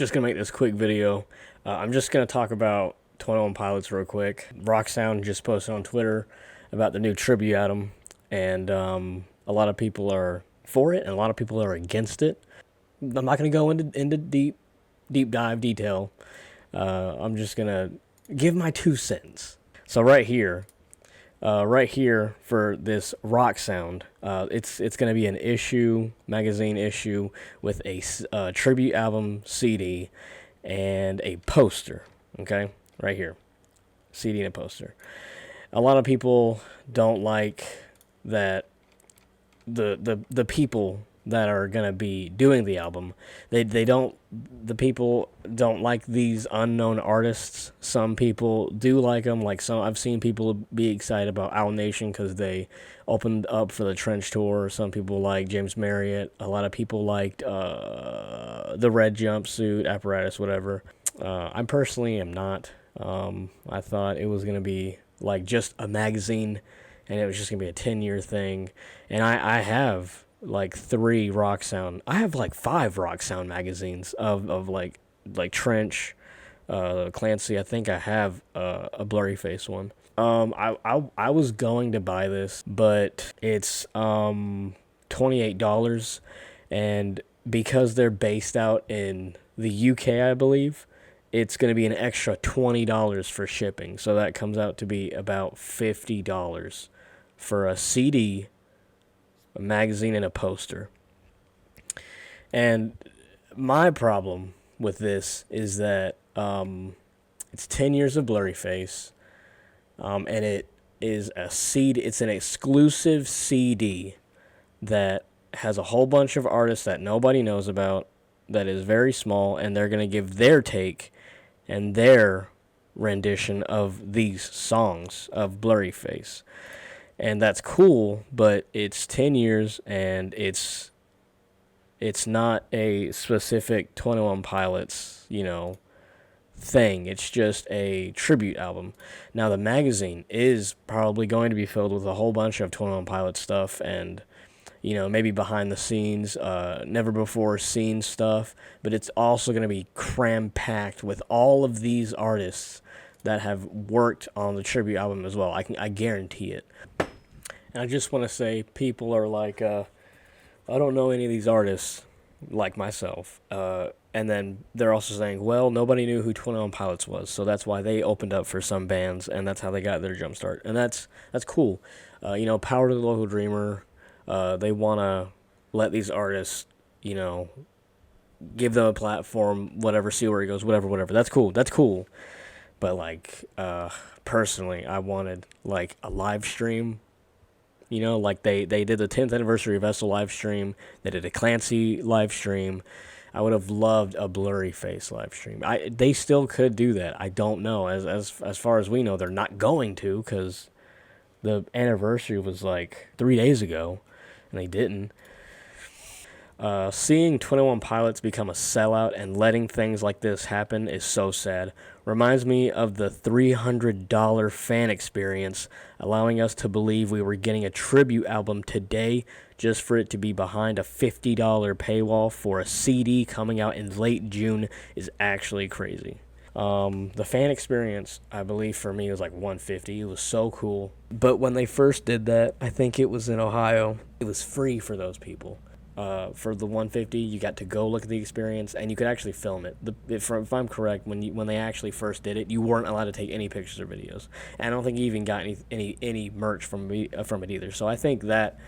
Just gonna make this quick video. I'm just gonna talk about 21 Pilots real quick. Rock Sound just posted on Twitter about the new tribute album, and a lot of people are for it, and a lot of people are against it. I'm not gonna go into deep dive detail. I'm just gonna give my 2 cents. So right here for this Rock Sound, it's gonna be an magazine issue with a tribute album CD and a poster. Okay, right here, CD and a poster. A lot of people don't like that the people that are gonna be doing the album, the people don't like these unknown artists. Some people do like them. Like I've seen people be excited about Owl Nation because they opened up for the Trench tour. Some people like James Marriott. A lot of people liked the Red Jumpsuit Apparatus, whatever. I personally am not. I thought it was gonna be like just a magazine, and it was just gonna be a 10-year thing. And I have like 3 Rock Sound. I have like 5 Rock Sound magazines of like Trench, Clancy. I think I have a blurryface one. I was going to buy this, but it's $28, and because they're based out in the UK, I believe, it's going to be an extra $20 for shipping. So that comes out to be about $50 for a CD, a magazine, and a poster. And my problem with this is that it's 10 years of blurryface, and it is a CD. It's an exclusive CD that has a whole bunch of artists that nobody knows about, that is very small, and they're going to give their take and their rendition of these songs of blurryface. And that's cool, but it's 10 years, and it's not a specific 21 Pilots, thing. It's just a tribute album. Now, the magazine is probably going to be filled with a whole bunch of 21 Pilots stuff, and maybe behind the scenes, never before seen stuff, but it's also going to be cram-packed with all of these artists that have worked on the tribute album as well. I guarantee it. And I just want to say, people are like, I don't know any of these artists, like myself. And then they're also saying, well, nobody knew who 21 Pilots was, so that's why they opened up for some bands, and that's how they got their jump start. And that's cool. Power to the local dreamer. They want to let these artists, give them a platform, whatever, see where it goes, whatever. That's cool. But, personally, I wanted, a live stream. They did the 10th anniversary of Vessel live stream. They did a Clancy live stream. I would have loved a blurryface live stream. They still could do that. I don't know. As far as we know, they're not going to, because the anniversary was 3 days ago, and they didn't. Seeing 21 Pilots become a sellout and letting things like this happen is so sad. Reminds me of the $300 fan experience, allowing us to believe we were getting a tribute album today just for it to be behind a $50 paywall for a CD coming out in late June is actually crazy. The fan experience, I believe, for me was $150. It was so cool. But when they first did that, I think it was in Ohio, it was free for those people. For the $150, you got to go look at the experience, and you could actually film it. If I'm correct, when they actually first did it, you weren't allowed to take any pictures or videos. And I don't think you even got any merch from it either. So I think that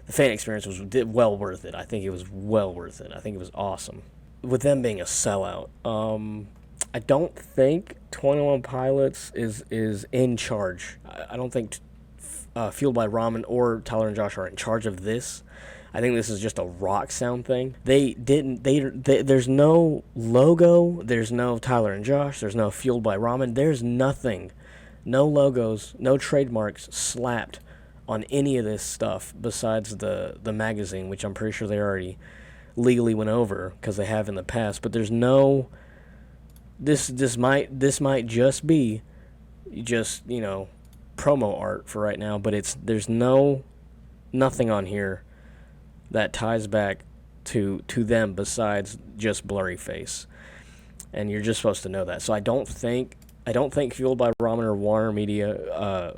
the fan experience was well worth it. I think it was well worth it. I think it was awesome. With them being a sellout, I don't think 21 Pilots is in charge. I don't think Fueled by Ramen or Tyler and Josh are in charge of this. I think this is just a Rock Sound thing. There's no logo, there's no Tyler and Josh, there's no Fueled by Ramen, there's nothing. No logos, no trademarks slapped on any of this stuff besides the magazine, which I'm pretty sure they already legally went over because they have in the past. But there's no, this might just be promo art for right now, but there's nothing on here that ties back to them besides just blurryface. and you're just supposed to know that. So I don't think Fueled by Ramen or Warner Media,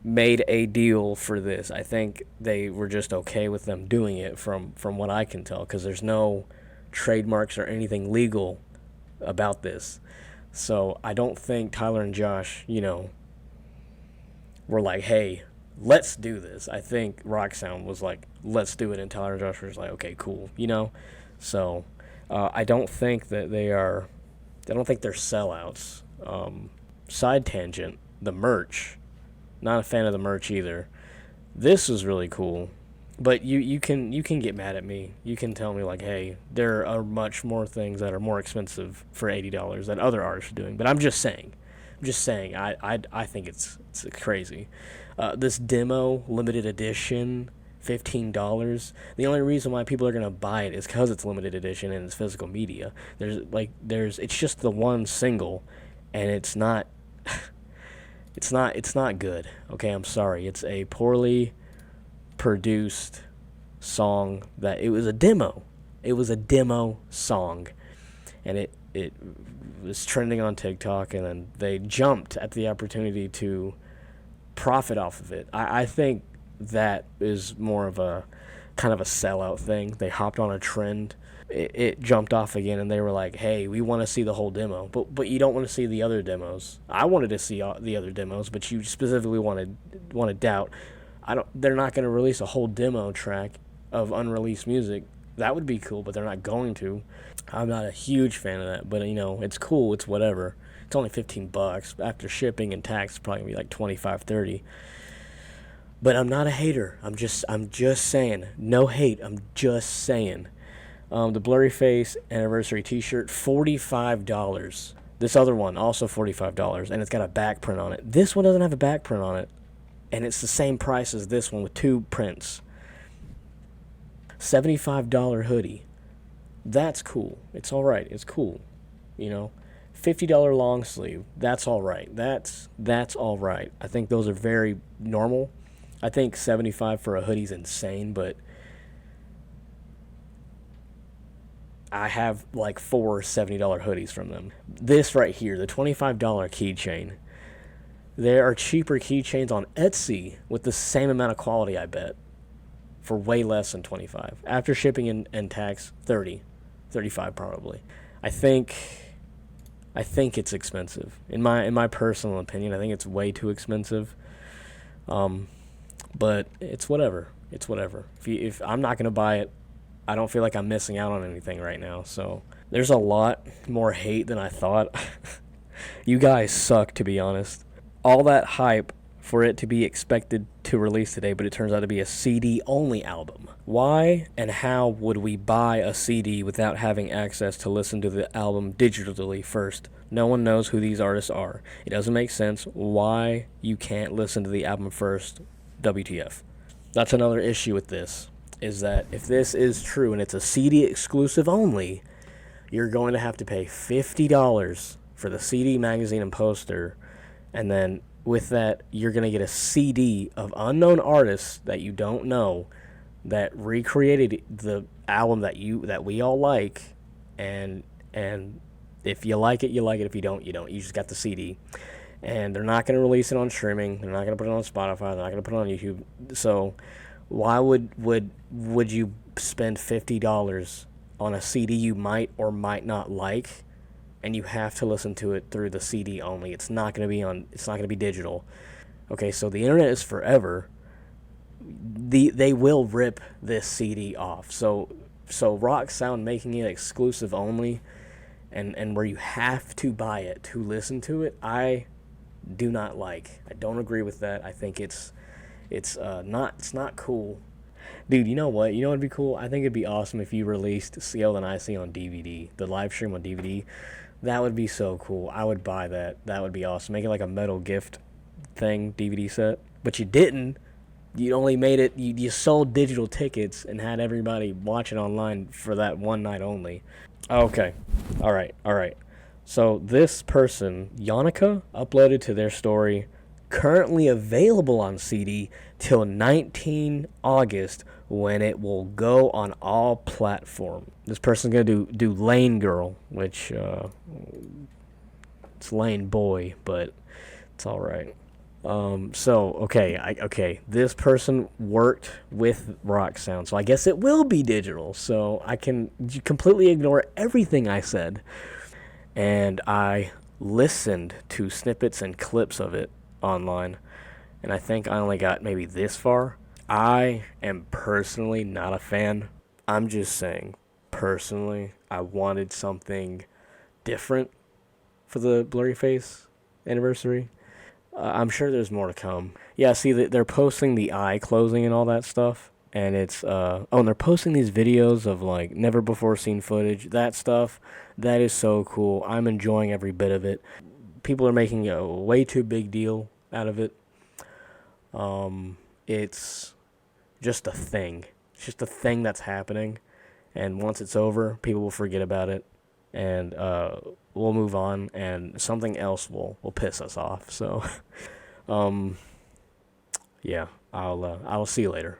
made a deal for this. I think they were just okay with them doing it from what I can tell, because there's no trademarks or anything legal about this. So I don't think Tyler and Josh, were like, hey, let's do this. I think Rock Sound was like, let's do it, and Tyler and Josh was like, okay, cool, So I don't think that I don't think they're sellouts. Side tangent, the merch. Not a fan of the merch either. This is really cool, but you can get mad at me. You can tell me like, hey, there are much more things that are more expensive for $80 that other artists are doing. But I'm just saying. I think it's crazy. This demo limited edition, $15. The only reason why people are gonna buy it is because it's limited edition and it's physical media. It's just the one single, and it's not. It's not good. Okay, I'm sorry. It's a poorly produced song it was a demo. It was a demo song, and it was trending on TikTok, and then they jumped at the opportunity to profit off of it. I think that is more of a kind of a sellout thing. They hopped on a trend. It jumped off again, and they were like, hey, we want to see the whole demo, but you don't want to see the other demos. I wanted to see the other demos, but you specifically wanted doubt. They're not going to release a whole demo track of unreleased music. That would be cool, but they're not going to. I'm not a huge fan of that, but it's cool. It's whatever. It's only $15 after shipping and tax. It's probably gonna be like 25, 30. But I'm not a hater. I'm just saying. No hate. I'm just saying. The blurryface anniversary T-shirt, $45. This other one, also $45, and it's got a back print on it. This one doesn't have a back print on it, and it's the same price as this one with two prints. $75 hoodie. That's cool. It's all right. It's cool. $50 long sleeve. That's all right. That's all right. I think those are very normal. I think $75 for a hoodie is insane, but I have like 4 $70 hoodies from them. This right here, the $25 keychain. There are cheaper keychains on Etsy with the same amount of quality, I bet, for way less than $25. After shipping and tax, $30, $35 probably. I think it's expensive. In my personal opinion, I think it's way too expensive. But it's whatever. It's whatever. If I'm not gonna buy it, I don't feel like I'm missing out on anything right now. So there's a lot more hate than I thought. You guys suck, to be honest. All that hype for it to be expected to release today, but it turns out to be a CD-only album. Why and how would we buy a CD without having access to listen to the album digitally first? No one knows who these artists are. It doesn't make sense why you can't listen to the album first. WTF. That's another issue with this, is that if this is true and it's a CD exclusive only, you're going to have to pay $50 for the CD, magazine, and poster, and then with that, you're going to get a CD of unknown artists that you don't know that recreated the album that we all like, and if you like it, you like it. If you don't, you don't. You just got the CD. And they're not going to release it on streaming. They're not going to put it on Spotify. They're not going to put it on YouTube. So why would you spend $50 on a CD you might or might not like, and you have to listen to it through the CD only? It's not going to be digital. Okay, so the internet is forever. They will rip this CD off. So Rock Sound making it exclusive only, and where you have to buy it to listen to it, I do not like. I don't agree with that. I think it's not cool. Dude, you know what? You know what'd be cool? I think it'd be awesome if you released Sealed and Icy on DVD, the live stream on DVD. That would be so cool. I would buy that. That would be awesome. Make it like a metal gift thing, DVD set. But you didn't. You only made it, you sold digital tickets and had everybody watch it online for that one night only. Okay. All right. So this person, Yannicka, uploaded to their story, currently available on CD till 19 August when it will go on all platforms. This person's gonna do Lane Girl, which it's Lane Boy, but it's all right. Okay. This person worked with Rock Sound, so I guess it will be digital. So I can completely ignore everything I said, and I listened to snippets and clips of it online, and I think I only got maybe this far. I am personally not a fan. I'm just saying, personally, I wanted something different for the blurryface anniversary. I'm sure there's more to come. Yeah, see, they're posting the eye closing and all that stuff. And it's, and they're posting these videos of, like, never before seen footage. That stuff, that is so cool. I'm enjoying every bit of it. People are making a way too big deal out of it. It's just a thing. It's just a thing that's happening. And once it's over, people will forget about it. And, we'll move on, and something else will piss us off. So, yeah, I'll see you later.